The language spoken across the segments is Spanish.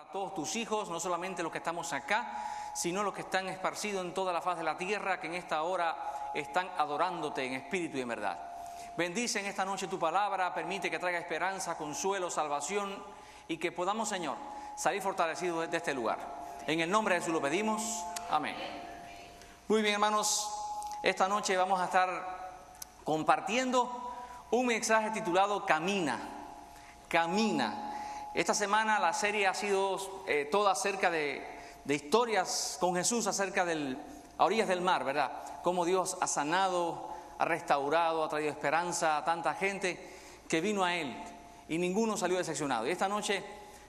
a todos tus hijos, no solamente los que estamos acá, sino los que están esparcidos en toda la faz de la tierra, que en esta hora están adorándote en espíritu y en verdad. Bendice en esta noche tu palabra, permite que traiga esperanza, consuelo, salvación y que podamos, Señor, salir fortalecidos de este lugar. En el nombre de Jesús lo pedimos. Amén. Muy bien, hermanos, esta noche vamos a estar compartiendo un mensaje titulado Camina. Camina. Esta semana la serie ha sido toda acerca de historias con Jesús acerca a orillas del mar, ¿verdad? Cómo Dios ha sanado, ha restaurado, ha traído esperanza a tanta gente que vino a Él y ninguno salió decepcionado. Y esta noche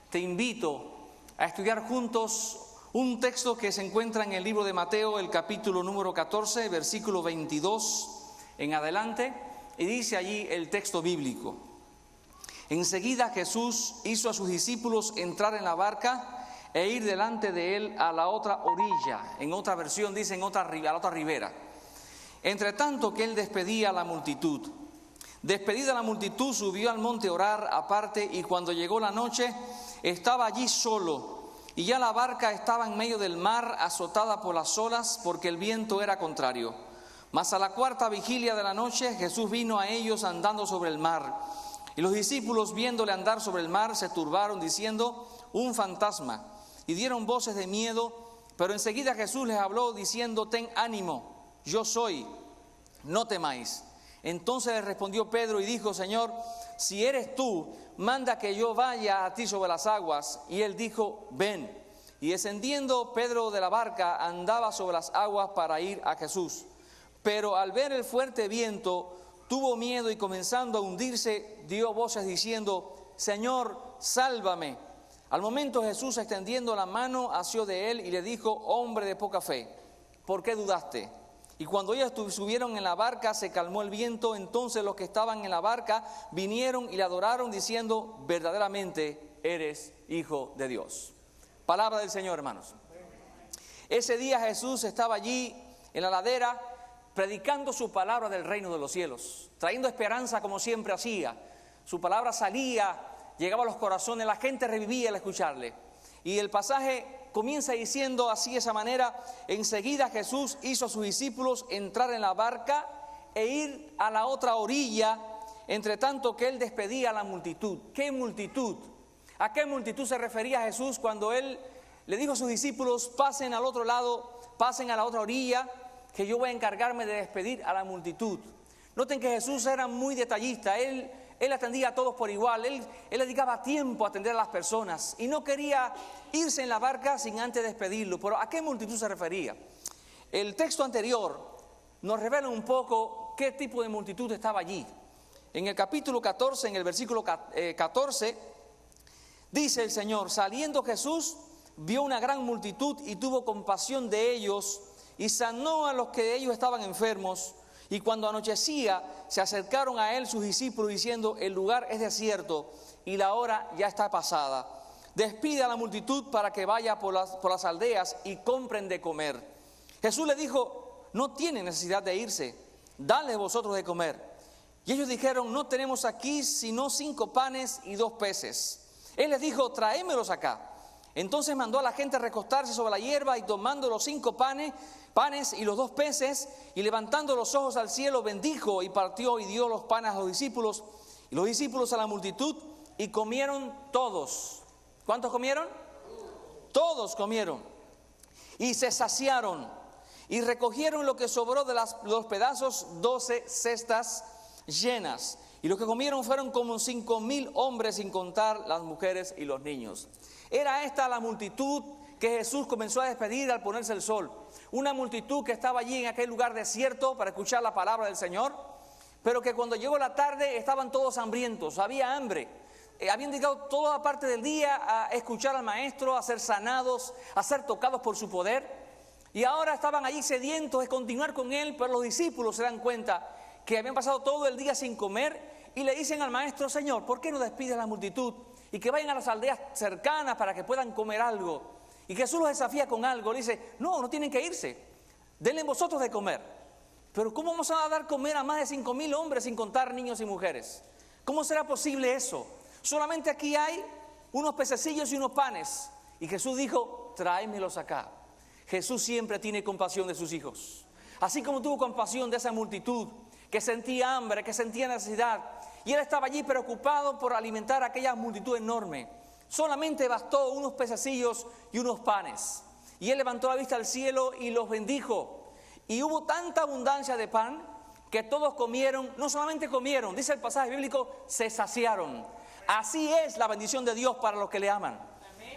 te invito a estudiar juntos un texto que se encuentra en el libro de Mateo, el capítulo número 14, versículo 22 en adelante, y dice allí el texto bíblico. Enseguida Jesús hizo a sus discípulos entrar en la barca e ir delante de él a la otra orilla. En otra versión dice a la otra ribera. Entre tanto que él despedía a la multitud. Despedida la multitud, subió al monte a orar aparte, y cuando llegó la noche estaba allí solo. Y ya la barca estaba en medio del mar, azotada por las olas, porque el viento era contrario. Mas a la cuarta vigilia de la noche Jesús vino a ellos andando sobre el mar. Y los discípulos, viéndole andar sobre el mar, se turbaron diciendo: un fantasma. Y dieron voces de miedo, pero enseguida Jesús les habló diciendo: ten ánimo, yo soy, no temáis. Entonces le respondió Pedro y dijo: Señor, si eres tú, manda que yo vaya a ti sobre las aguas. Y él dijo: ven. Y descendiendo Pedro de la barca, andaba sobre las aguas para ir a Jesús. Pero al ver el fuerte viento, tuvo miedo y comenzando a hundirse, dio voces diciendo: Señor, sálvame. Al momento Jesús, extendiendo la mano, asió de él y le dijo: hombre de poca fe, ¿por qué dudaste? Y cuando ellos subieron en la barca, se calmó el viento. Entonces los que estaban en la barca vinieron y le adoraron diciendo: verdaderamente eres Hijo de Dios. Palabra del Señor, hermanos. Ese día Jesús estaba allí en la ladera, predicando su palabra del reino de los cielos, trayendo esperanza como siempre hacía. Su palabra salía, llegaba a los corazones, la gente revivía al escucharle. Y el pasaje comienza diciendo así, de esa manera: enseguida Jesús hizo a sus discípulos entrar en la barca e ir a la otra orilla, entre tanto que él despedía a la multitud. ¿Qué multitud? ¿A qué multitud se refería Jesús cuando él le dijo a sus discípulos: pasen al otro lado, pasen a la otra orilla, que yo voy a encargarme de despedir a la multitud? Noten que Jesús era muy detallista. Él atendía a todos por igual. Él dedicaba tiempo a atender a las personas y no quería irse en la barca sin antes despedirlo. Pero ¿a qué multitud se refería? El texto anterior nos revela un poco qué tipo de multitud estaba allí. En el capítulo 14, en el versículo 14, dice el Señor: saliendo Jesús, vio una gran multitud y tuvo compasión de ellos y sanó a los que de ellos estaban enfermos. Y cuando anochecía, se acercaron a él sus discípulos diciendo: el lugar es desierto y la hora ya está pasada. Despide a la multitud para que vaya por las aldeas y compren de comer. Jesús le dijo: no tienen necesidad de irse, dadles vosotros de comer. Y ellos dijeron: no tenemos aquí sino 5 panes y 2 peces. Él les dijo: tráemelos acá. Entonces mandó a la gente a recostarse sobre la hierba, y tomando los 5 panes y los 2 peces, y levantando los ojos al cielo, bendijo y partió y dio los panes a los discípulos, y los discípulos a la multitud, y comieron todos. ¿Cuántos comieron? Todos comieron. Y se saciaron, y recogieron lo que sobró de los pedazos, 12 cestas llenas. Y los que comieron fueron como 5,000 hombres, sin contar las mujeres y los niños. Era esta la multitud que Jesús comenzó a despedir al ponerse el sol. Una multitud que estaba allí en aquel lugar desierto para escuchar la palabra del Señor, pero que cuando llegó la tarde estaban todos hambrientos, había hambre. Habían dedicado toda parte del día a escuchar al Maestro, a ser sanados, a ser tocados por su poder. Y ahora estaban allí sedientos de continuar con Él, pero los discípulos se dan cuenta que habían pasado todo el día sin comer y le dicen al Maestro: Señor, ¿por qué no despides a la multitud y que vayan a las aldeas cercanas para que puedan comer algo? Y Jesús los desafía con algo, le dice: no tienen que irse, denle vosotros de comer. Pero ¿cómo vamos a dar comer a más de 5,000 hombres sin contar niños y mujeres? ¿Cómo será posible eso? Solamente aquí hay unos pececillos y unos panes. Y Jesús dijo, tráemelos acá. Jesús siempre tiene compasión de sus hijos. Así como tuvo compasión de esa multitud que sentía hambre, que sentía necesidad, y Él estaba allí preocupado por alimentar a aquella multitud enorme. Solamente bastó unos pececillos y unos panes. Y Él levantó la vista al cielo y los bendijo. Y hubo tanta abundancia de pan que todos comieron, no solamente comieron, dice el pasaje bíblico, se saciaron. Así es la bendición de Dios para los que le aman.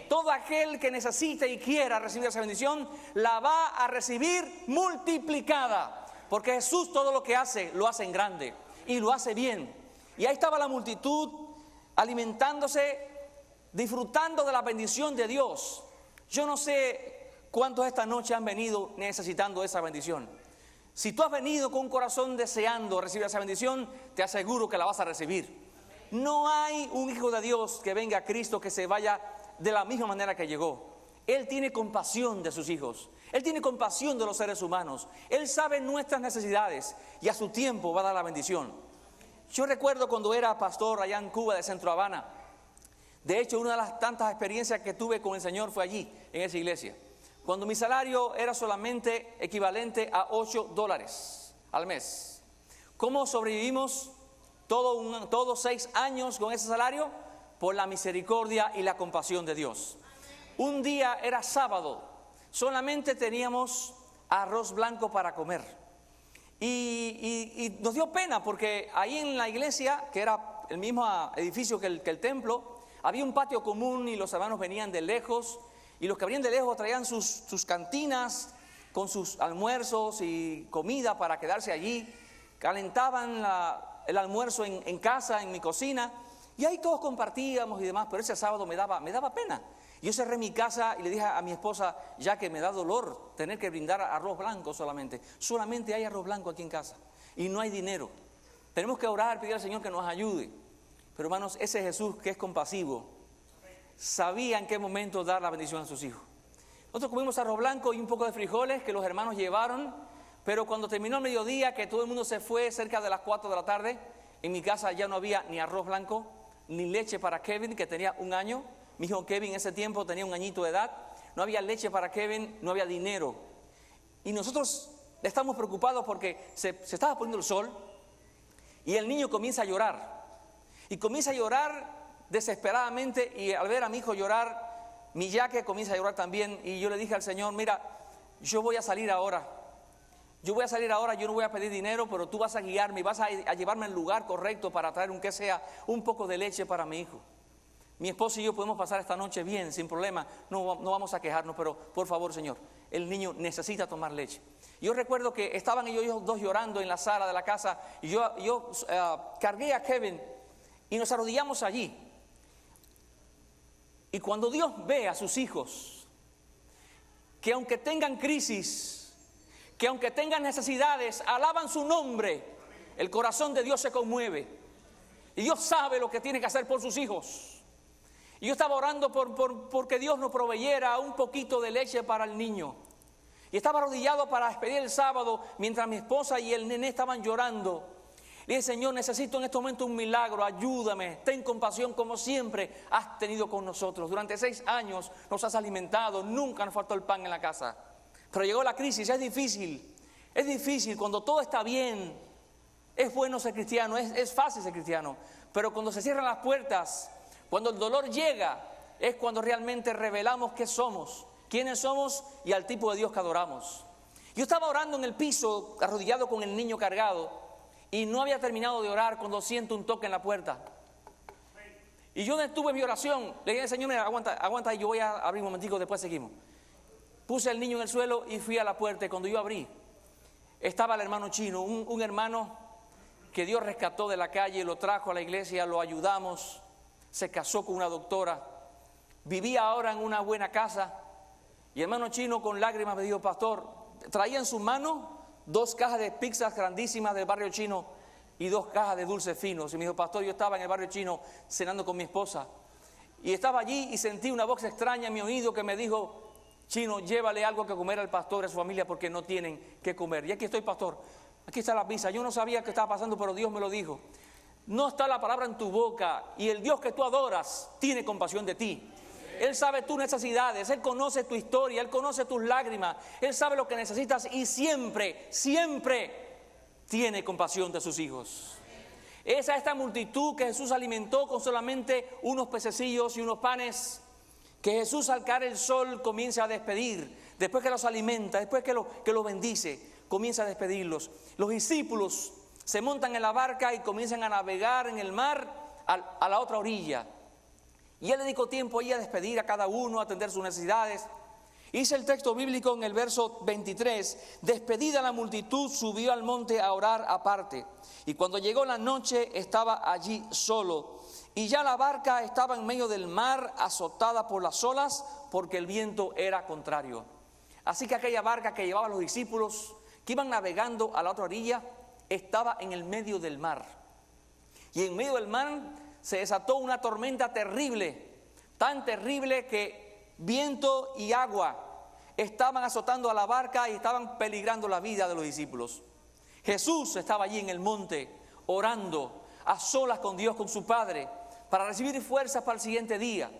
Todo aquel que necesite y quiera recibir esa bendición, la va a recibir multiplicada. Porque Jesús todo lo que hace, lo hace en grande y lo hace bien. Y ahí estaba la multitud alimentándose, disfrutando de la bendición de Dios. Yo no sé cuántos esta noche han venido necesitando esa bendición. Si tú has venido con un corazón deseando recibir esa bendición, te aseguro que la vas a recibir. No hay un hijo de Dios que venga a Cristo que se vaya de la misma manera que llegó. Él tiene compasión de sus hijos. Él tiene compasión de los seres humanos. Él sabe nuestras necesidades y a su tiempo va a dar la bendición. Yo recuerdo cuando era pastor allá en Cuba de Centro Habana. De hecho, una de las tantas experiencias que tuve con el Señor fue allí, en esa iglesia. Cuando mi salario era solamente equivalente a $8 al mes. ¿Cómo sobrevivimos todos 6 años con ese salario? Por la misericordia y la compasión de Dios. Un día era sábado, solamente teníamos arroz blanco para comer. Y nos dio pena porque ahí en la iglesia, que era el mismo edificio que el templo, había un patio común y los hermanos venían de lejos. Y los que venían de lejos traían sus cantinas con sus almuerzos y comida para quedarse allí. Calentaban el almuerzo en casa, en mi cocina. Y ahí todos compartíamos y demás, pero ese sábado me daba pena. Yo cerré mi casa y le dije a mi esposa, ya que me da dolor tener que brindar arroz blanco solamente. Solamente hay arroz blanco aquí en casa y no hay dinero. Tenemos que orar, pedir al Señor que nos ayude. Pero hermanos, ese Jesús que es compasivo, sabía en qué momento dar la bendición a sus hijos. Nosotros comimos arroz blanco y un poco de frijoles que los hermanos llevaron, pero cuando terminó el mediodía, que todo el mundo se fue cerca de las 4 de la tarde, en mi casa ya no había ni arroz blanco, ni leche para Kevin, que tenía 1 año. Mi hijo Kevin en ese tiempo tenía 1 añito de edad. No había leche para Kevin, no había dinero. Y nosotros estamos preocupados porque se estaba poniendo el sol y el niño comienza a llorar. Y comienza a llorar desesperadamente, y al ver a mi hijo llorar, mi yaque comienza a llorar también. Y yo le dije al Señor, mira, yo voy a salir ahora, yo no voy a pedir dinero, pero tú vas a guiarme y vas a llevarme al lugar correcto para traer aunque sea un poco de leche para mi hijo. Mi esposo y yo podemos pasar esta noche bien, sin problema, no vamos a quejarnos, pero por favor, Señor, el niño necesita tomar leche. Yo recuerdo que estaban ellos dos llorando en la sala de la casa, y yo cargué a Kevin y nos arrodillamos allí. Y cuando Dios ve a sus hijos, que aunque tengan crisis, que aunque tengan necesidades, alaban su nombre, el corazón de Dios se conmueve. Y Dios sabe lo que tiene que hacer por sus hijos. Y yo estaba orando porque Dios nos proveyera un poquito de leche para el niño. Y estaba arrodillado para despedir el sábado, mientras mi esposa y el nené estaban llorando. Le dije, Señor, necesito en este momento un milagro, ayúdame, ten compasión como siempre has tenido con nosotros. Durante 6 años nos has alimentado, nunca nos faltó el pan en la casa. Pero llegó la crisis, es difícil cuando todo está bien. Es bueno ser cristiano, es fácil ser cristiano. Pero cuando se cierran las puertas, cuando el dolor llega, es cuando realmente revelamos qué somos, quiénes somos y al tipo de Dios que adoramos. Yo estaba orando en el piso, arrodillado con el niño cargado, y no había terminado de orar cuando siento un toque en la puerta. Y yo detuve mi oración. Le dije, Señor, mira, aguanta, y yo voy a abrir un momentico, después seguimos. Puse al niño en el suelo y fui a la puerta. Y cuando yo abrí, estaba el hermano Chino, un hermano que Dios rescató de la calle, lo trajo a la iglesia, lo ayudamos, se casó con una doctora, vivía ahora en una buena casa. Y el hermano Chino con lágrimas me dijo, pastor, traía en su mano 2 cajas de pizzas grandísimas del barrio chino y 2 cajas de dulces finos. Y me dijo, pastor, yo estaba en el barrio chino cenando con mi esposa y estaba allí y sentí una voz extraña en mi oído que me dijo, Chino, llévale algo que comer al pastor y a su familia porque no tienen que comer. Y aquí estoy, pastor, aquí está la pizza. Yo no sabía qué estaba pasando, pero Dios me lo dijo. No está la palabra en tu boca y el Dios que tú adoras tiene compasión de ti. Él sabe tus necesidades, Él conoce tu historia, Él conoce tus lágrimas, Él sabe lo que necesitas y siempre, siempre tiene compasión de sus hijos. Esta multitud que Jesús alimentó con solamente unos pececillos y unos panes, que Jesús al caer el sol comienza a despedir, después que los alimenta, después que los bendice, comienza a despedirlos. Los discípulos se montan en la barca y comienzan a navegar en el mar a la otra orilla. Y Él dedicó tiempo ahí a despedir a cada uno, a atender sus necesidades. Dice el texto bíblico en el verso 23, despedida la multitud, subió al monte a orar aparte. Y cuando llegó la noche, estaba allí solo. Y ya la barca estaba en medio del mar, azotada por las olas, porque el viento era contrario. Así que aquella barca que llevaba a los discípulos, que iban navegando a la otra orilla, estaba en el medio del mar. Y en medio del mar se desató una tormenta terrible, tan terrible que viento y agua estaban azotando a la barca y estaban peligrando la vida de los discípulos. Jesús estaba allí en el monte, orando a solas con Dios, con su Padre, para recibir fuerzas para el siguiente día.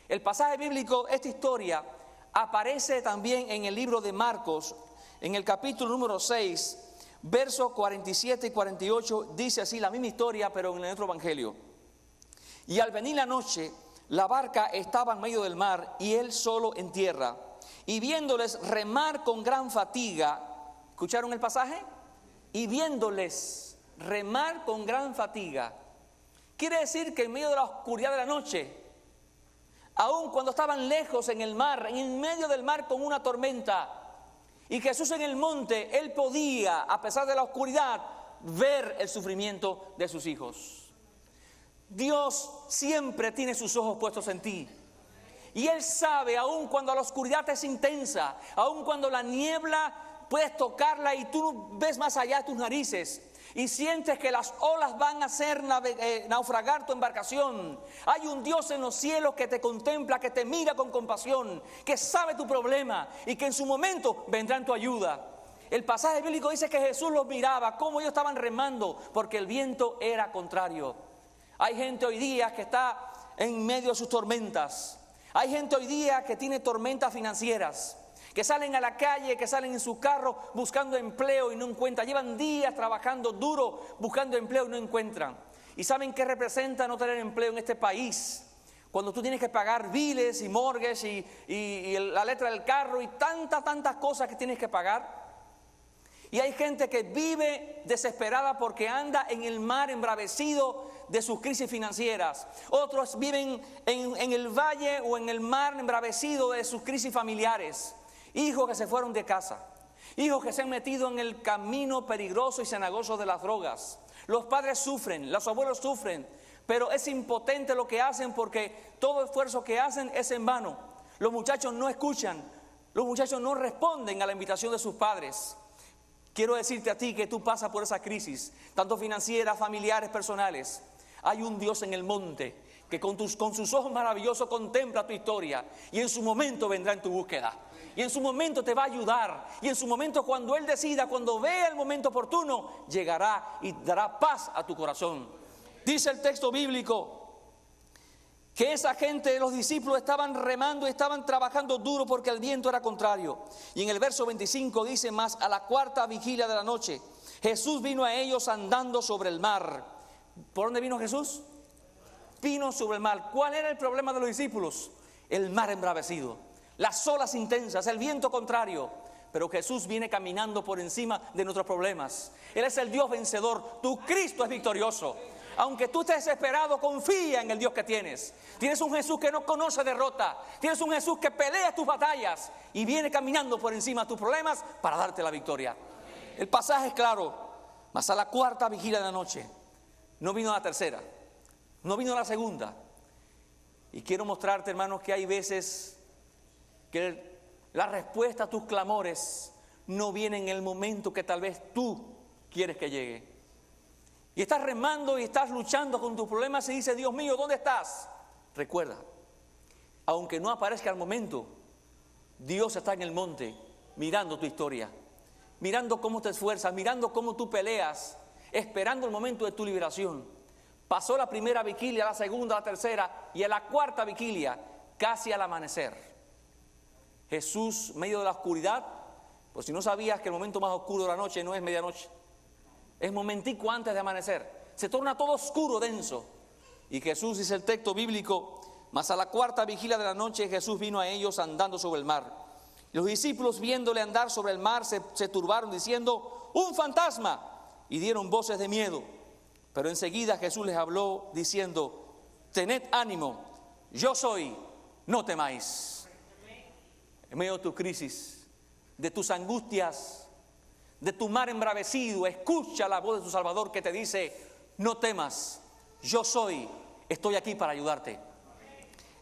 El pasaje bíblico, esta historia, aparece también en el libro de Marcos, en el capítulo número 6, versos 47 y 48, dice así la misma historia, pero en el otro evangelio. Y al venir la noche, la barca estaba en medio del mar y él solo en tierra. Y viéndoles remar con gran fatiga, ¿escucharon el pasaje? Y viéndoles remar con gran fatiga. Quiere decir que en medio de la oscuridad de la noche, aun cuando estaban lejos en el mar, en medio del mar con una tormenta, y Jesús en el monte, Él podía, a pesar de la oscuridad, ver el sufrimiento de sus hijos. Dios siempre tiene sus ojos puestos en ti. Y Él sabe, aun cuando la oscuridad es intensa, aun cuando la niebla puedes tocarla y tú no ves más allá de tus narices, y sientes que las olas van a hacer naufragar tu embarcación, hay un Dios en los cielos que te contempla, que te mira con compasión, que sabe tu problema y que en su momento vendrá en tu ayuda. El pasaje bíblico dice que Jesús los miraba, cómo ellos estaban remando, porque el viento era contrario. Hay gente hoy día que está en medio de sus tormentas. Hay gente hoy día que tiene tormentas financieras, que salen a la calle, que salen en su carro buscando empleo y no encuentran. Llevan días trabajando duro buscando empleo y no encuentran. ¿Y saben qué representa no tener empleo en este país? Cuando tú tienes que pagar biles y mortgages y la letra del carro y tantas cosas que tienes que pagar. Y hay gente que vive desesperada porque anda en el mar embravecido de sus crisis financieras. Otros viven en el valle o en el mar embravecido de sus crisis familiares. Hijos que se fueron de casa, hijos que se han metido en el camino peligroso y cenagoso de las drogas. Los padres sufren, los abuelos sufren, pero es impotente lo que hacen porque todo esfuerzo que hacen es en vano. Los muchachos no escuchan, los muchachos no responden a la invitación de sus padres. Quiero decirte a ti que tú pasas por esa crisis, tanto financieras, familiares, personales. Hay un Dios en el monte que con sus ojos maravillosos contempla tu historia y en su momento vendrá en tu búsqueda. Y en su momento te va a ayudar. Y en su momento, cuando Él decida, cuando vea el momento oportuno, llegará y dará paz a tu corazón. Dice el texto bíblico que esa gente, los discípulos, estaban remando y estaban trabajando duro porque el viento era contrario. Y en el verso 25 dice más, a la cuarta vigilia de la noche, Jesús vino a ellos andando sobre el mar. ¿Por dónde vino Jesús? Vino sobre el mar. ¿Cuál era el problema de los discípulos? El mar embravecido, las olas intensas, el viento contrario. Pero Jesús viene caminando por encima de nuestros problemas. Él es el Dios vencedor. Tu Cristo es victorioso. Aunque tú estés desesperado, confía en el Dios que tienes. Tienes un Jesús que no conoce derrota. Tienes un Jesús que pelea tus batallas y viene caminando por encima de tus problemas para darte la victoria. El pasaje es claro. Mas a la cuarta vigilia de la noche, no vino la tercera, no vino la segunda. Y quiero mostrarte, hermanos, que hay veces que la respuesta a tus clamores no viene en el momento que tal vez tú quieres que llegue. Y estás remando y estás luchando con tus problemas y dices, Dios mío, ¿dónde estás? Recuerda, aunque no aparezca al momento, Dios está en el monte mirando tu historia, mirando cómo te esfuerzas, mirando cómo tú peleas, esperando el momento de tu liberación. Pasó la primera vigilia, la segunda, la tercera y a la cuarta vigilia casi al amanecer. Jesús, en medio de la oscuridad, pues si no sabías que el momento más oscuro de la noche no es medianoche, es momentico antes de amanecer, se torna todo oscuro, denso. Y Jesús, dice el texto bíblico, mas a la cuarta vigilia de la noche Jesús vino a ellos andando sobre el mar. Y los discípulos, viéndole andar sobre el mar, se turbaron diciendo: ¡un fantasma! Y dieron voces de miedo. Pero enseguida Jesús les habló diciendo: tened ánimo, yo soy, no temáis. En medio de tu crisis, de tus angustias, de tu mar embravecido, escucha la voz de tu Salvador que te dice: no temas, yo soy, estoy aquí para ayudarte.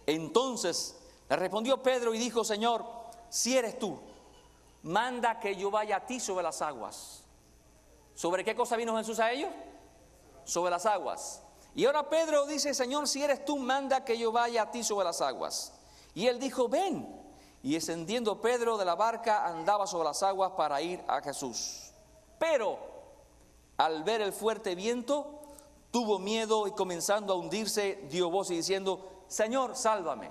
Entonces le respondió Pedro y dijo: Señor, si eres tú, manda que yo vaya a ti sobre las aguas. ¿Sobre qué cosa vino Jesús a ellos? Sobre las aguas. Y ahora Pedro dice: Señor, si eres tú, manda que yo vaya a ti sobre las aguas. Y él dijo: ven. Y descendiendo Pedro de la barca, andaba sobre las aguas para ir a Jesús. Pero al ver el fuerte viento, tuvo miedo y comenzando a hundirse, dio voz y diciendo: Señor, sálvame.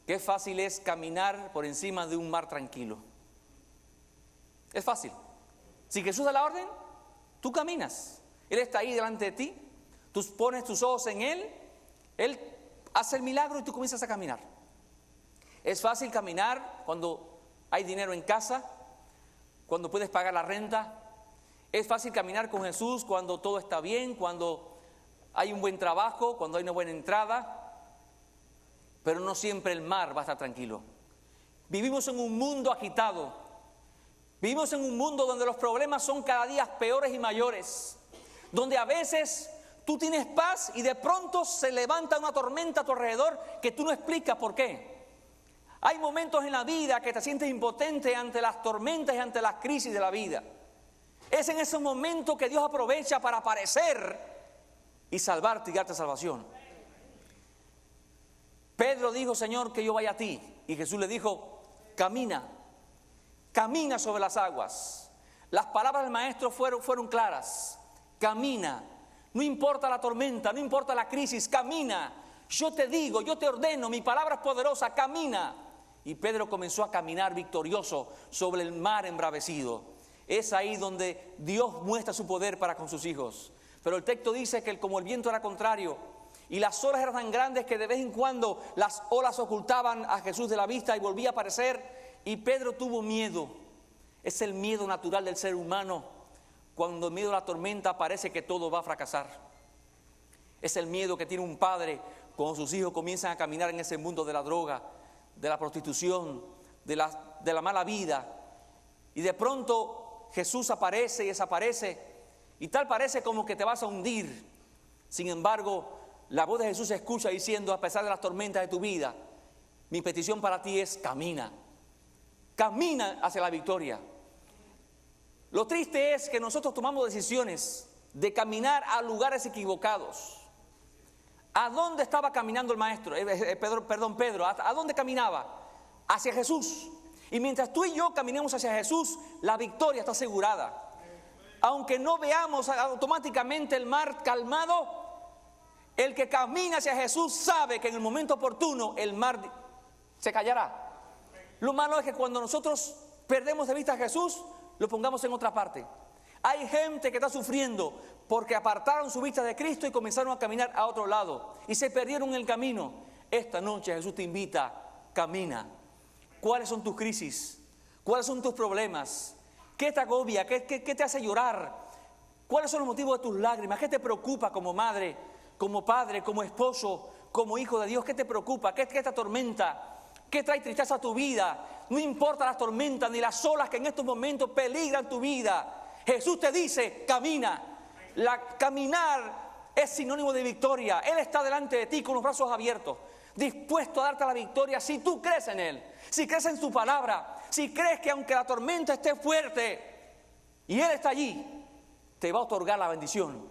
Qué fácil es caminar por encima de un mar tranquilo. Es fácil. Si Jesús da la orden, tú caminas. Él está ahí delante de ti, tú pones tus ojos en Él, Él hace el milagro y tú comienzas a caminar. Es fácil caminar cuando hay dinero en casa, cuando puedes pagar la renta. Es fácil caminar con Jesús cuando todo está bien, cuando hay un buen trabajo, cuando hay una buena entrada. Pero no siempre el mar va a estar tranquilo. Vivimos en un mundo agitado. Vivimos en un mundo donde los problemas son cada día peores y mayores. Donde a veces tú tienes paz y de pronto se levanta una tormenta a tu alrededor que tú no explicas por qué. Hay momentos en la vida que te sientes impotente ante las tormentas y ante las crisis de la vida. Es en ese momento que Dios aprovecha para aparecer y salvarte y darte salvación. Pedro dijo: Señor, que yo vaya a ti. Y Jesús le dijo: camina, camina sobre las aguas. Las palabras del maestro fueron claras. Camina, no importa la tormenta, no importa la crisis, camina. Yo te digo, yo te ordeno, mi palabra es poderosa, camina. Y Pedro comenzó a caminar victorioso sobre el mar embravecido. Es ahí donde Dios muestra su poder para con sus hijos. Pero el texto dice que como el viento era contrario y las olas eran tan grandes que de vez en cuando las olas ocultaban a Jesús de la vista y volvía a aparecer, y Pedro tuvo miedo. Es el miedo natural del ser humano. Cuando en medio de la tormenta parece que todo va a fracasar. Es el miedo que tiene un padre cuando sus hijos comienzan a caminar en ese mundo de la droga, de la prostitución, de la mala vida. Y de pronto Jesús aparece y desaparece, y tal parece como que te vas a hundir. Sin embargo, la voz de Jesús se escucha diciendo: a pesar de las tormentas de tu vida, mi petición para ti es: camina. Camina hacia la victoria. Lo triste es que nosotros tomamos decisiones de caminar a lugares equivocados. ¿A dónde estaba caminando el maestro? Pedro, ¿a dónde caminaba? Hacia Jesús. Y mientras tú y yo caminemos hacia Jesús, la victoria está asegurada. Aunque no veamos automáticamente el mar calmado, el que camina hacia Jesús sabe que en el momento oportuno el mar se callará. Lo malo es que cuando nosotros perdemos de vista a Jesús, lo pongamos en otra parte. Hay gente que está sufriendo porque apartaron su vista de Cristo y comenzaron a caminar a otro lado y se perdieron en el camino. Esta noche Jesús te invita: camina. ¿Cuáles son tus crisis? ¿Cuáles son tus problemas? ¿Qué te agobia? ¿Qué te hace llorar? ¿Cuáles son los motivos de tus lágrimas? ¿Qué te preocupa como madre, como padre, como esposo, como hijo de Dios? ¿Qué te preocupa? ¿Qué te atormenta? ¿Qué trae tristeza a tu vida? No importa las tormentas ni las olas que en estos momentos peligran tu vida. Jesús te dice: camina. Caminar es sinónimo de victoria. Él está delante de ti con los brazos abiertos, dispuesto a darte la victoria si tú crees en Él, si crees en su palabra, si crees que aunque la tormenta esté fuerte y Él está allí, te va a otorgar la bendición.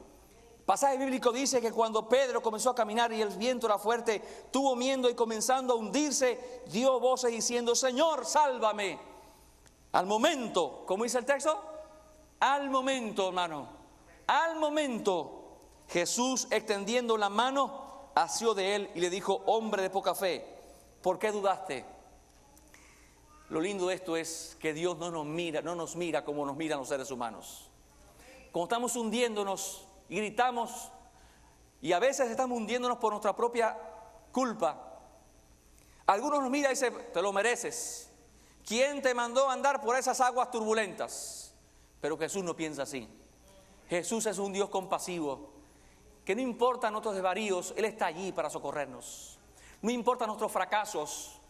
El pasaje bíblico dice que cuando Pedro comenzó a caminar y el viento era fuerte, tuvo miedo y comenzando a hundirse, dio voces diciendo: Señor, sálvame. Al momento, ¿cómo dice el texto? Al momento, hermano, al momento, Jesús, extendiendo la mano, asió de él y le dijo: hombre de poca fe, ¿por qué dudaste? Lo lindo de esto es que Dios no nos mira como nos miran los seres humanos. Cuando estamos hundiéndonos y gritamos, y a veces estamos hundiéndonos por nuestra propia culpa, algunos nos miran y dicen: te lo mereces. ¿Quién te mandó a andar por esas aguas turbulentas? Pero Jesús no piensa así. Jesús es un Dios compasivo, que no importa nuestros desvaríos, Él está allí para socorrernos. No importa nuestros fracasos,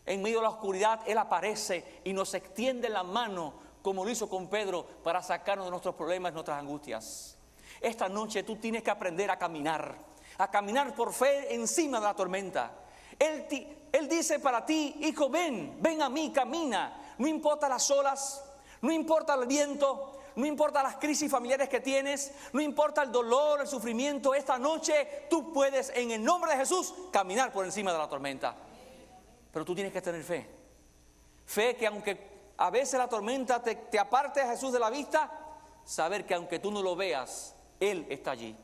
en medio de la oscuridad Él aparece y nos extiende la mano, como lo hizo con Pedro, para sacarnos de nuestros problemas y nuestras angustias. Esta noche tú tienes que aprender a caminar por fe encima de la tormenta. Él dice para ti: hijo, ven a mí, camina. No importa las olas, no importa el viento, no importa las crisis familiares que tienes, no importa el dolor, el sufrimiento. Esta noche tú puedes, en el nombre de Jesús, caminar por encima de la tormenta. Pero tú tienes que tener fe. Fe que aunque a veces la tormenta te aparte a Jesús de la vista, saber que aunque tú no lo veas, Él está allí.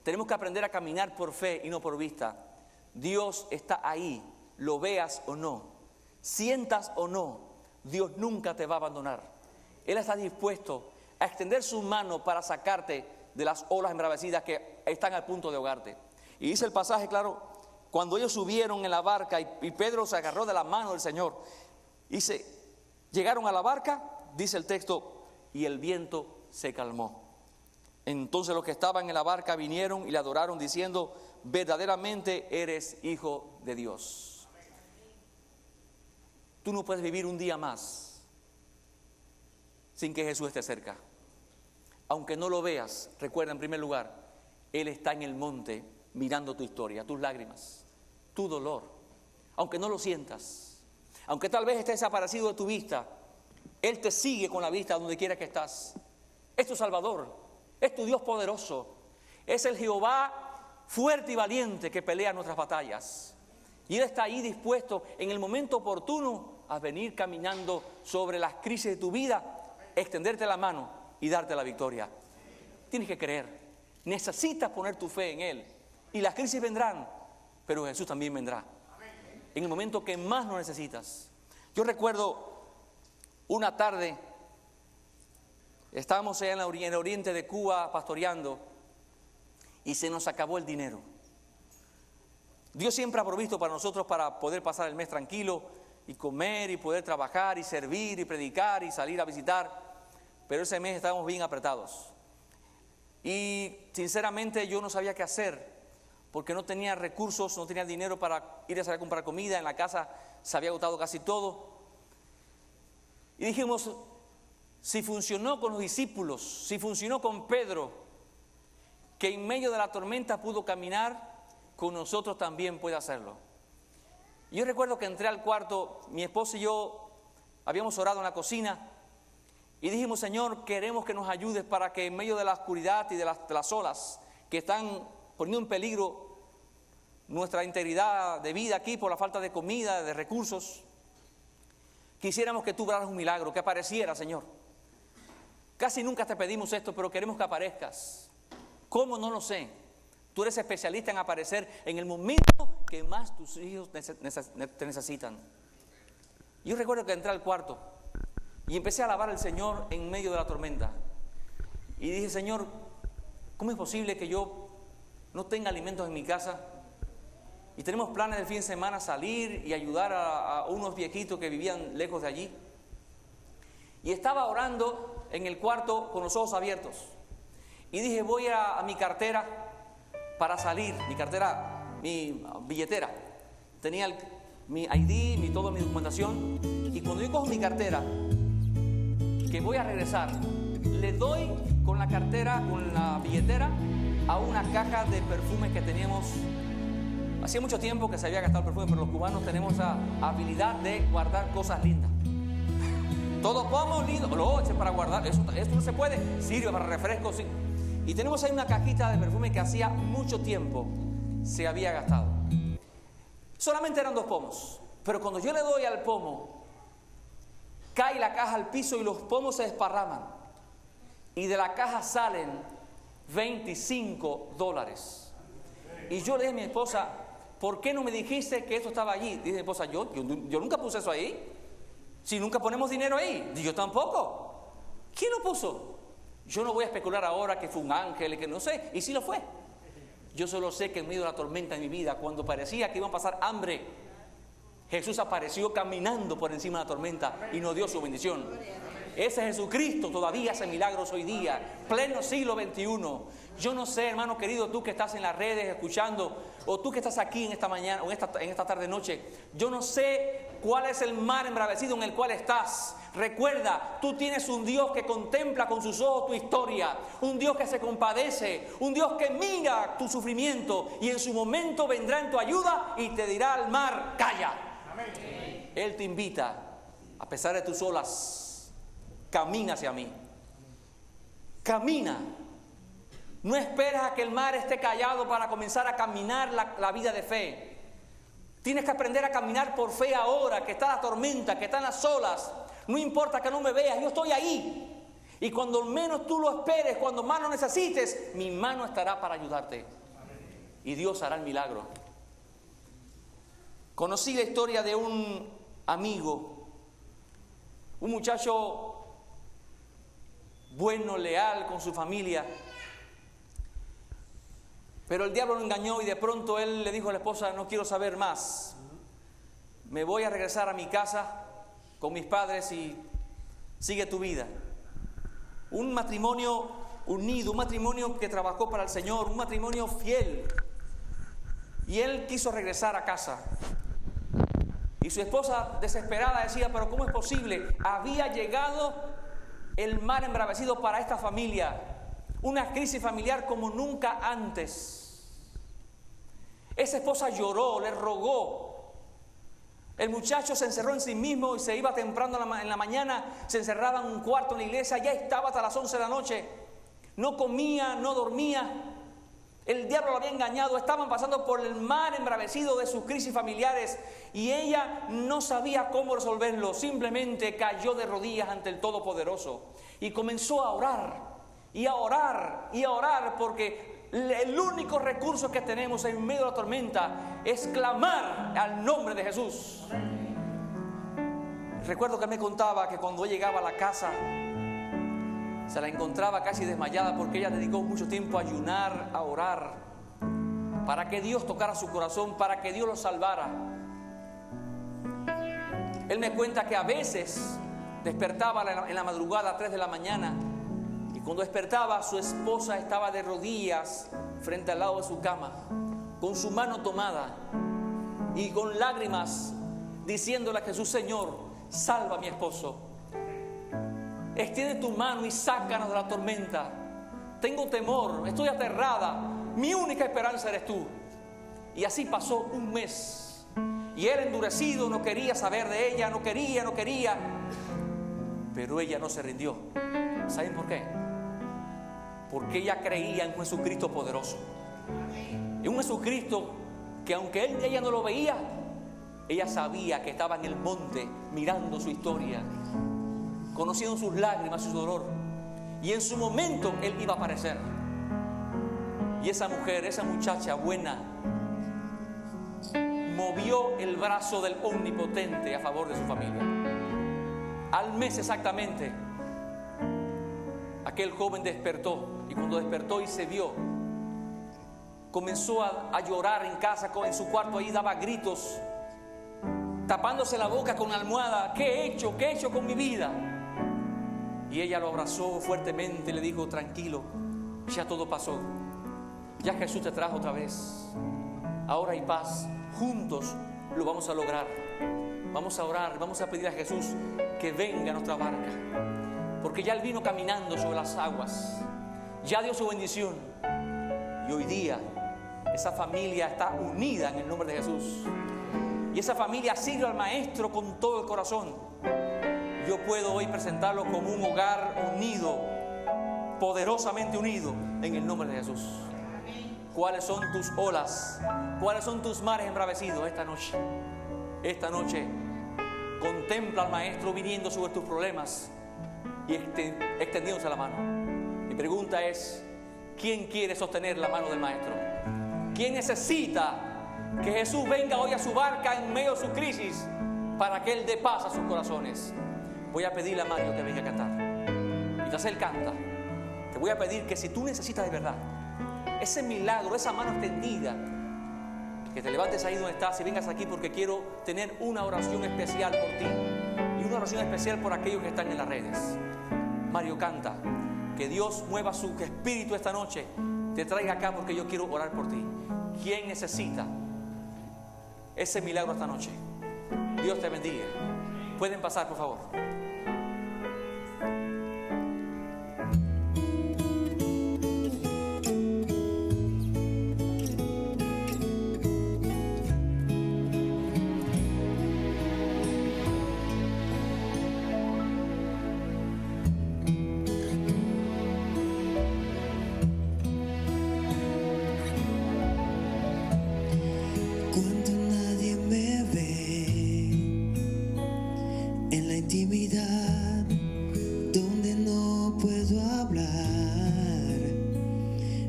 Tenemos que aprender a caminar por fe y no por vista. Dios está ahí, lo veas o no, sientas o no, Dios nunca te va a abandonar. Él está dispuesto a extender su mano para sacarte de las olas embravecidas que están al punto de ahogarte. Y dice el pasaje, claro, cuando ellos subieron en la barca y Pedro se agarró de la mano del Señor, llegaron a la barca, dice el texto, y el viento se calmó. Entonces los que estaban en la barca vinieron y le adoraron diciendo: verdaderamente eres Hijo de Dios. Tú no puedes vivir un día más sin que Jesús esté cerca. Aunque no lo veas, recuerda en primer lugar, Él está en el monte mirando tu historia, tus lágrimas, tu dolor. Aunque no lo sientas, aunque tal vez esté desaparecido de tu vista, Él te sigue con la vista donde quiera que estás. Es tu Salvador, es tu Dios poderoso, es el Jehová fuerte y valiente que pelea nuestras batallas. Y Él está ahí dispuesto en el momento oportuno a venir caminando sobre las crisis de tu vida, extenderte la mano y darte la victoria. Tienes que creer, necesitas poner tu fe en Él. Y las crisis vendrán, pero Jesús también vendrá en el momento que más lo necesitas. Yo recuerdo una tarde, estábamos allá en el oriente de Cuba pastoreando y se nos acabó el dinero. Dios siempre ha provisto para nosotros para poder pasar el mes tranquilo y comer y poder trabajar y servir y predicar y salir a visitar, pero ese mes estábamos bien apretados y sinceramente yo no sabía qué hacer porque no tenía recursos, no tenía dinero para ir a salir a comprar comida. En la casa se había agotado casi todo y dijimos: si funcionó con los discípulos, si funcionó con Pedro, que en medio de la tormenta pudo caminar, con nosotros también puede hacerlo. Yo recuerdo que entré al cuarto, mi esposa y yo habíamos orado en la cocina y dijimos: Señor, queremos que nos ayudes para que en medio de la oscuridad y de las olas que están poniendo en peligro nuestra integridad de vida aquí por la falta de comida, de recursos, quisiéramos que tú obraras un milagro, que apareciera, Señor. Casi nunca te pedimos esto, pero queremos que aparezcas. ¿Cómo? No lo sé. Tú eres especialista en aparecer en el momento que más tus hijos te necesitan. Yo recuerdo que entré al cuarto y empecé a alabar al Señor en medio de la tormenta. Y dije: Señor, ¿cómo es posible que yo no tenga alimentos en mi casa? Y tenemos planes del fin de semana salir y ayudar a unos viejitos que vivían lejos de allí. Y estaba orando en el cuarto con los ojos abiertos. Y dije: voy a mi cartera para salir, mi billetera. Tenía mi ID, toda mi documentación. Y cuando yo cojo mi cartera, que voy a regresar, le doy con la cartera, con la billetera, a una caja de perfumes que teníamos. Hacía mucho tiempo que se había gastado el perfume, pero los cubanos tenemos esa habilidad de guardar cosas lindas. Todo pomo lindo, lo echen para guardar. Esto no se puede, sirve para refrescos. Sí. Y tenemos ahí una cajita de perfume que hacía mucho tiempo se había gastado. Solamente eran 2 pomos, pero cuando yo le doy al pomo, cae la caja al piso y los pomos se desparraman. Y de la caja salen $25. Y yo le dije a mi esposa, ¿por qué no me dijiste que esto estaba allí? Dice mi esposa, yo nunca puse eso ahí. Si nunca ponemos dinero ahí. Y yo tampoco. ¿Quién lo puso? Yo no voy a especular ahora que fue un ángel, que no sé. Y sí lo fue. Yo solo sé que en medio de la tormenta en mi vida, cuando parecía que iban a pasar hambre, Jesús apareció caminando por encima de la tormenta y nos dio su bendición. Ese Jesucristo todavía hace milagros hoy día, pleno siglo XXI. Yo no sé, hermano querido, tú que estás en las redes escuchando, o tú que estás aquí en esta mañana o en esta tarde noche, yo no sé cuál es el mar embravecido en el cual estás. Recuerda, tú tienes un Dios que contempla con sus ojos tu historia, un Dios que se compadece, un Dios que mira tu sufrimiento y en su momento vendrá en tu ayuda y te dirá al mar, calla. Amén. Él te invita, a pesar de tus olas, camina hacia mí. Camina. No esperes a que el mar esté callado para comenzar a caminar la vida de fe. Tienes que aprender a caminar por fe ahora, que está la tormenta, que están las olas. No importa que no me veas, yo estoy ahí. Y cuando menos tú lo esperes, cuando más lo necesites, mi mano estará para ayudarte. Y Dios hará el milagro. Conocí la historia de un amigo, un muchacho bueno, leal con su familia. Pero el diablo lo engañó y de pronto él le dijo a la esposa, no quiero saber más. Me voy a regresar a mi casa con mis padres y sigue tu vida. Un matrimonio unido, un matrimonio que trabajó para el Señor, un matrimonio fiel. Y él quiso regresar a casa. Y su esposa desesperada decía, pero ¿cómo es posible? Había llegado el mar embravecido para esta familia. Una crisis familiar como nunca antes. Esa esposa lloró, le rogó. El muchacho se encerró en sí mismo y se iba temprano en la mañana, se encerraba en un cuarto en la iglesia, ya estaba hasta las 11 de la noche. No comía, no dormía. El diablo lo había engañado, estaban pasando por el mar embravecido de sus crisis familiares y ella no sabía cómo resolverlo. Simplemente cayó de rodillas ante el Todopoderoso y comenzó a orar. Y a orar, y a orar, porque el único recurso que tenemos en medio de la tormenta es clamar al nombre de Jesús. Recuerdo que me contaba que cuando llegaba a la casa, se la encontraba casi desmayada porque ella dedicó mucho tiempo a ayunar, a orar, para que Dios tocara su corazón, para que Dios lo salvara. Él me cuenta que a veces despertaba en la madrugada a 3 de la mañana. Cuando despertaba, su esposa estaba de rodillas frente al lado de su cama, con su mano tomada y con lágrimas, diciéndole a Jesús, Señor, salva a mi esposo. Extiende tu mano y sácanos de la tormenta. Tengo temor, estoy aterrada. Mi única esperanza eres tú. Y así pasó un mes. Y él endurecido no quería saber de ella, no quería. Pero ella no se rindió. ¿Saben por qué? Porque ella creía en un Jesucristo poderoso. En un Jesucristo que aunque ella no lo veía, ella sabía que estaba en el monte mirando su historia, conociendo sus lágrimas, su dolor. Y en su momento Él iba a aparecer. Y esa mujer, esa muchacha buena, movió el brazo del Omnipotente a favor de su familia. Al mes exactamente, aquel joven despertó. Y cuando despertó y se vio, comenzó a llorar en casa, en su cuarto, ahí daba gritos, tapándose la boca con la almohada. ¿Qué he hecho? ¿Qué he hecho con mi vida? Y ella lo abrazó fuertemente y le dijo, tranquilo, ya todo pasó. Ya Jesús te trajo otra vez. Ahora hay paz. Juntos lo vamos a lograr. Vamos a orar, vamos a pedir a Jesús que venga a nuestra barca. Porque ya Él vino caminando sobre las aguas. Ya dio su bendición. Y hoy día esa familia está unida en el nombre de Jesús. Y esa familia sirve al Maestro con todo el corazón. Yo puedo hoy presentarlo como un hogar unido, poderosamente unido en el nombre de Jesús. ¿Cuáles son tus olas? ¿Cuáles son tus mares embravecidos esta noche? Esta noche contempla al Maestro viniendo sobre tus problemas y extendiéndose la mano. Mi pregunta es, ¿quién quiere sostener la mano del Maestro? ¿Quién necesita que Jesús venga hoy a su barca en medio de su crisis para que Él dé paz a sus corazones? Voy a pedirle a Mario que venga a cantar. Mientras él canta, te voy a pedir que si tú necesitas de verdad ese milagro, esa mano extendida, que te levantes ahí donde estás y vengas aquí, porque quiero tener una oración especial por ti y una oración especial por aquellos que están en las redes. Mario, canta. Que Dios mueva su espíritu esta noche, te traiga acá, porque yo quiero orar por ti. ¿Quién necesita ese milagro esta noche? Dios te bendiga. Pueden pasar, por favor.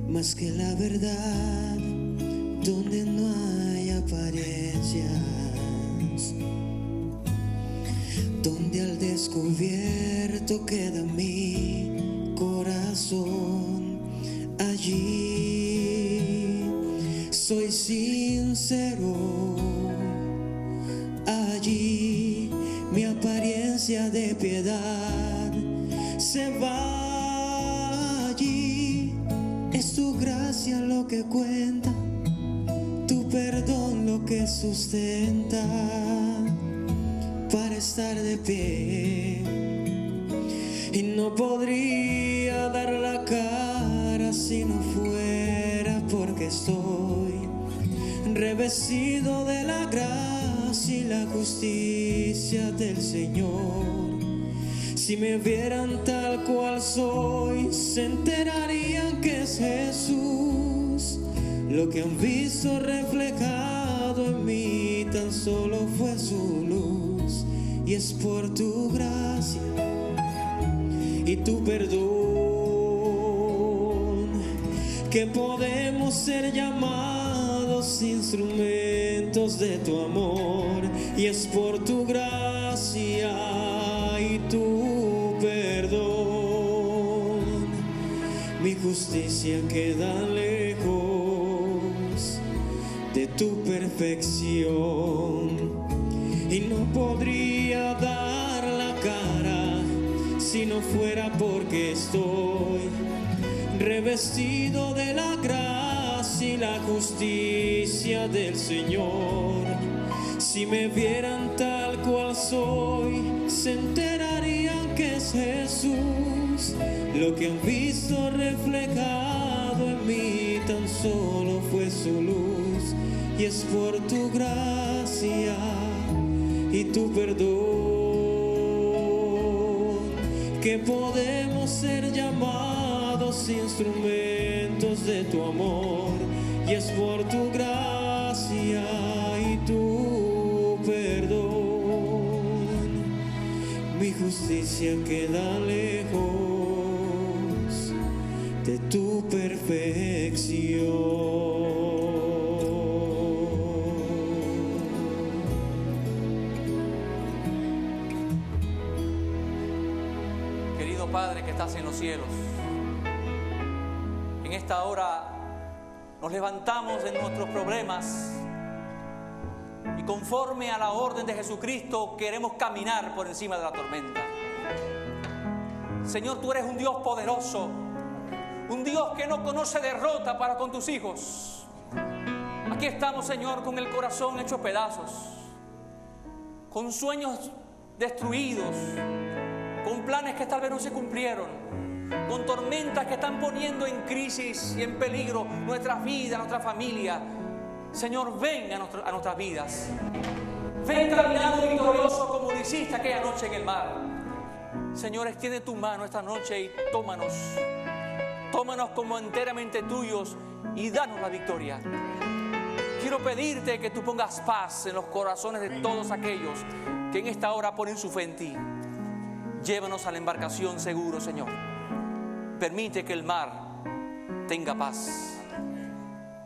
Más que la verdad, donde no hay apariencias, donde al descubierto queda mi corazón. Allí soy sincero, allí mi apariencia de piedad se va. Allí es tu gracia lo que cuenta, tu perdón lo que sustenta para estar de pie. Y no podría dar la cara si no fuera porque estoy revestido de la gracia y la justicia del Señor. Si me vieran tal cual soy, se enterarían que es Jesús. Lo que han visto reflejado en mí tan solo fue su luz. Y es por tu gracia y tu perdón que podemos ser llamados instrumentos de tu amor. Y es por tu gracia y tu perdón mi justicia queda lejos de tu perfección. Y no podría dar la cara si no fuera porque estoy revestido de la gracia y la justicia del Señor. Si me vieran tal cual soy, se enterarían que es Jesús. Lo que han visto reflejado en mí tan solo fue su luz. Y es por tu gracia y tu perdón que podemos ser llamados instrumentos de tu amor. Y es por tu gracia y tu perdón mi justicia queda lejos de tu perfección. Querido Padre que estás en los cielos, en esta hora nos levantamos de nuestros problemas y conforme a la orden de Jesucristo queremos caminar por encima de la tormenta. Señor, tú eres un Dios poderoso, un Dios que no conoce derrota para con tus hijos. Aquí estamos, Señor, con el corazón hecho pedazos, con sueños destruidos, con planes que tal vez no se cumplieron, con tormentas que están poniendo en crisis y en peligro nuestras vidas, nuestra familia. Señor, ven a nuestras vidas. Ven caminando victorioso como lo hiciste aquella noche en el mar. Señor, extiende tu mano esta noche y tómanos. Tómanos como enteramente tuyos y danos la victoria. Quiero pedirte que tú pongas paz en los corazones de todos aquellos que en esta hora ponen su fe en ti. Llévanos a la embarcación seguro, Señor. Permite que el mar tenga paz.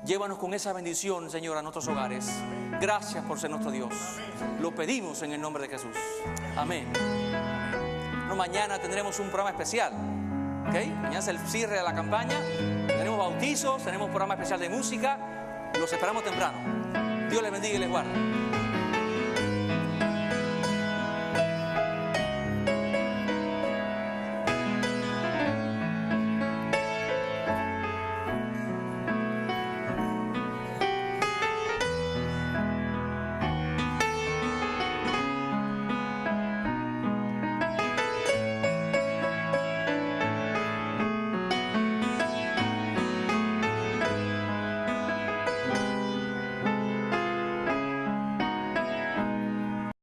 Llévanos con esa bendición, Señor, a nuestros hogares. Gracias por ser nuestro Dios. Lo pedimos en el nombre de Jesús. Amén. No, mañana tendremos un programa especial. ¿Okay? Mañana es el cierre de la campaña. Tenemos bautizos, tenemos programa especial de música. Los esperamos temprano. Dios les bendiga y les guarde.